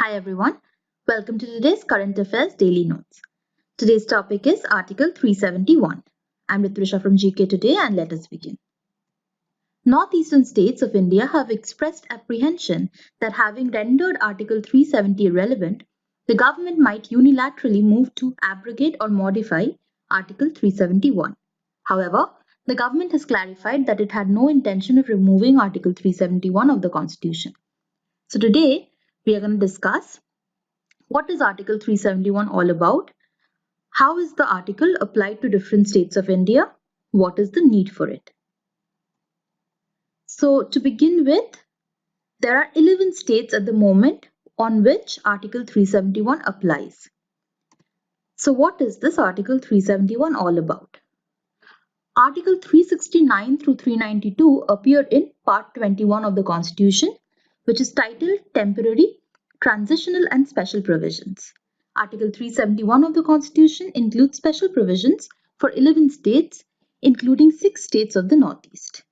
Hi everyone, welcome to today's Current Affairs Daily Notes. Today's topic is Article 371. I'm Ritrisha from GK today and let us begin. Northeastern states of India have expressed apprehension that having rendered Article 370 irrelevant, the government might unilaterally move to abrogate or modify Article 371. However, the government has clarified that it had no intention of removing Article 371 of the Constitution. So today, we are going to discuss what is Article 371 all about? How is the article applied to different states of India? What is the need for it? So to begin with, there are 11 states at the moment on which Article 371 applies. So what is this Article 371 all about? Article 369 through 392 appear in Part 21 of the Constitution, which is titled Temporary, Transitional and Special Provisions. Article 371 of the Constitution includes special provisions for 11 states, including 6 states of the Northeast.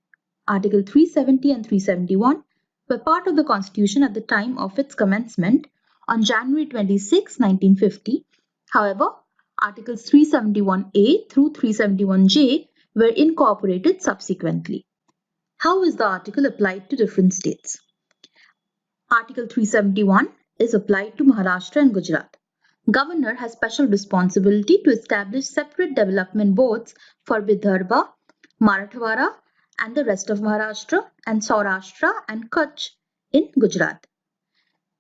Article 370 and 371 were part of the Constitution at the time of its commencement on January 26, 1950. However, Articles 371A through 371J were incorporated subsequently. How is the article applied to different states? Article 371 is applied to Maharashtra and Gujarat. Governor has special responsibility to establish separate development boards for Vidarbha, Marathwada, and the rest of Maharashtra, and Saurashtra and Kutch in Gujarat.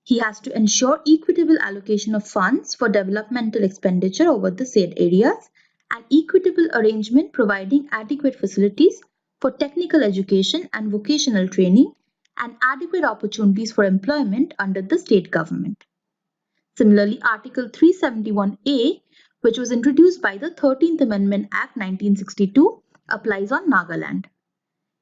He has to ensure equitable allocation of funds for developmental expenditure over the said areas and equitable arrangement providing adequate facilities for technical education and vocational training and adequate opportunities for employment under the state government. Similarly, Article 371A, which was introduced by the 13th Amendment Act 1962, applies on Nagaland.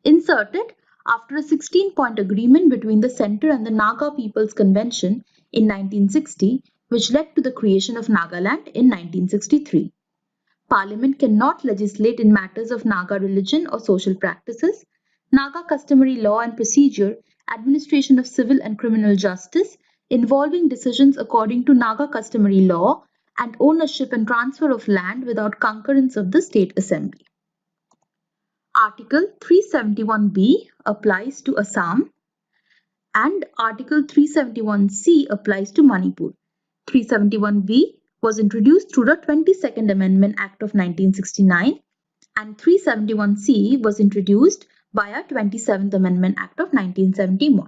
Inserted after a 16-point agreement between the Centre and the Naga People's Convention in 1960, which led to the creation of Nagaland in 1963. Parliament cannot legislate in matters of Naga religion or social practices, Naga customary law and procedure, administration of civil and criminal justice, involving decisions according to Naga customary law, and ownership and transfer of land without concurrence of the State Assembly. Article 371B applies to Assam and Article 371C applies to Manipur. 371B was introduced through the 22nd Amendment Act of 1969 and 371C was introduced via 27th Amendment Act of 1971.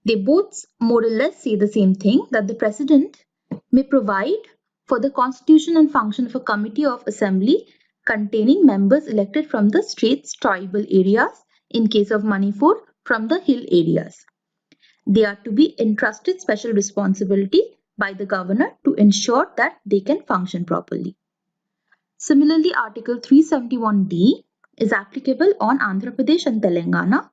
They both more or less say the same thing, that the President may provide for the constitution and function of a committee of assembly containing members elected from the state's tribal areas, in case of Manipur from the hill areas. They are to be entrusted special responsibility by the governor to ensure that they can function properly. Similarly, Article 371D is applicable on Andhra Pradesh and Telangana.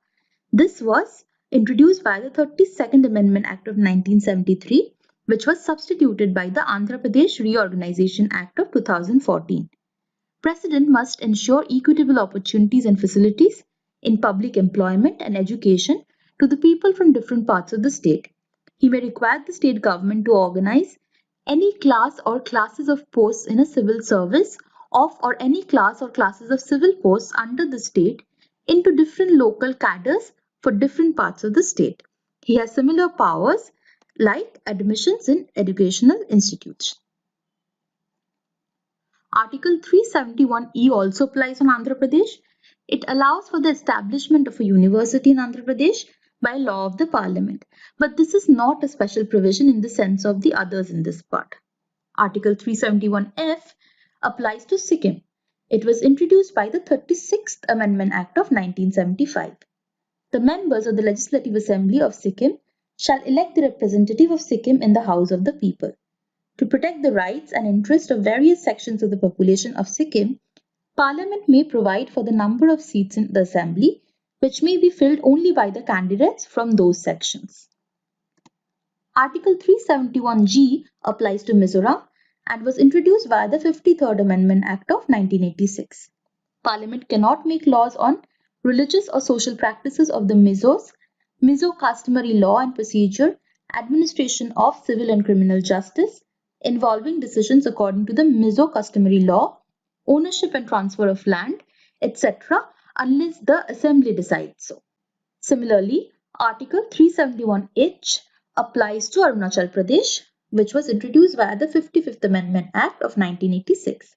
This was introduced by the 32nd Amendment Act of 1973, which was substituted by the Andhra Pradesh Reorganization Act of 2014. President must ensure equitable opportunities and facilities in public employment and education to the people from different parts of the state. He may require the state government to organize any class or classes of posts in a civil service of or any class or classes of civil posts under the state into different local cadres for different parts of the state. He has similar powers like admissions in educational institutes. Article 371E also applies on Andhra Pradesh. It allows for the establishment of a university in Andhra Pradesh by law of the parliament. But this is not a special provision in the sense of the others in this part. Article 371F applies to Sikkim. It was introduced by the 36th Amendment Act of 1975. The members of the Legislative Assembly of Sikkim shall elect the representative of Sikkim in the House of the People. To protect the rights and interests of various sections of the population of Sikkim, Parliament may provide for the number of seats in the Assembly, which may be filled only by the candidates from those sections. Article 371G applies to Mizoram and was introduced via the 53rd Amendment Act of 1986. Parliament cannot make laws on religious or social practices of the Mizos, Mizo customary law and procedure, administration of civil and criminal justice, involving decisions according to the Mizo customary law, ownership and transfer of land, etc., unless the assembly decides so. Similarly, Article 371H applies to Arunachal Pradesh, which was introduced via the 55th Amendment Act of 1986.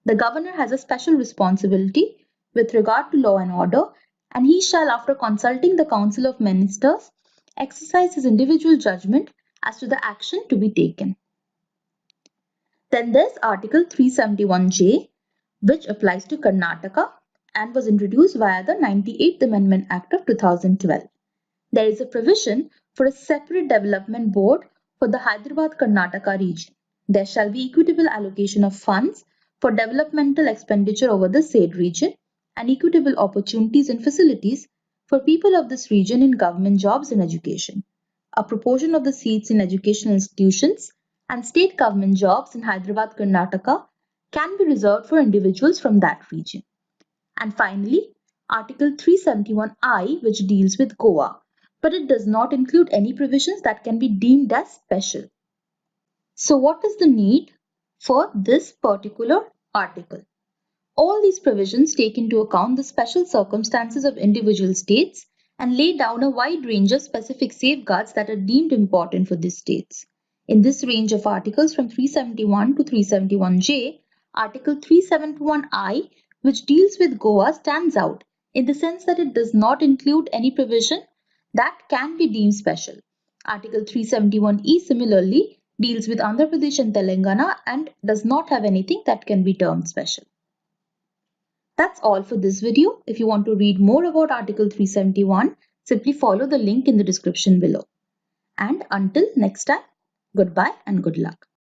The governor has a special responsibility with regard to law and order, and he shall, after consulting the Council of Ministers, exercise his individual judgment as to the action to be taken. Then there's Article 371J, which applies to Karnataka and was introduced via the 98th Amendment Act of 2012. There is a provision for a separate development board for the Hyderabad-Karnataka region. There shall be equitable allocation of funds for developmental expenditure over the said region and equitable opportunities and facilities for people of this region in government jobs and education. A proportion of the seats in educational institutions and state government jobs in Hyderabad, Karnataka can be reserved for individuals from that region. And finally, Article 371I, which deals with Goa, but it does not include any provisions that can be deemed as special. So what is the need for this particular article? All these provisions take into account the special circumstances of individual states and lay down a wide range of specific safeguards that are deemed important for these states. In this range of articles from 371 to 371J, Article 371I, which deals with Goa, stands out in the sense that it does not include any provision that can be deemed special. Article 371E similarly deals with Andhra Pradesh and Telangana and does not have anything that can be termed special. That's all for this video. If you want to read more about Article 371, simply follow the link in the description below. And until next time, goodbye and good luck.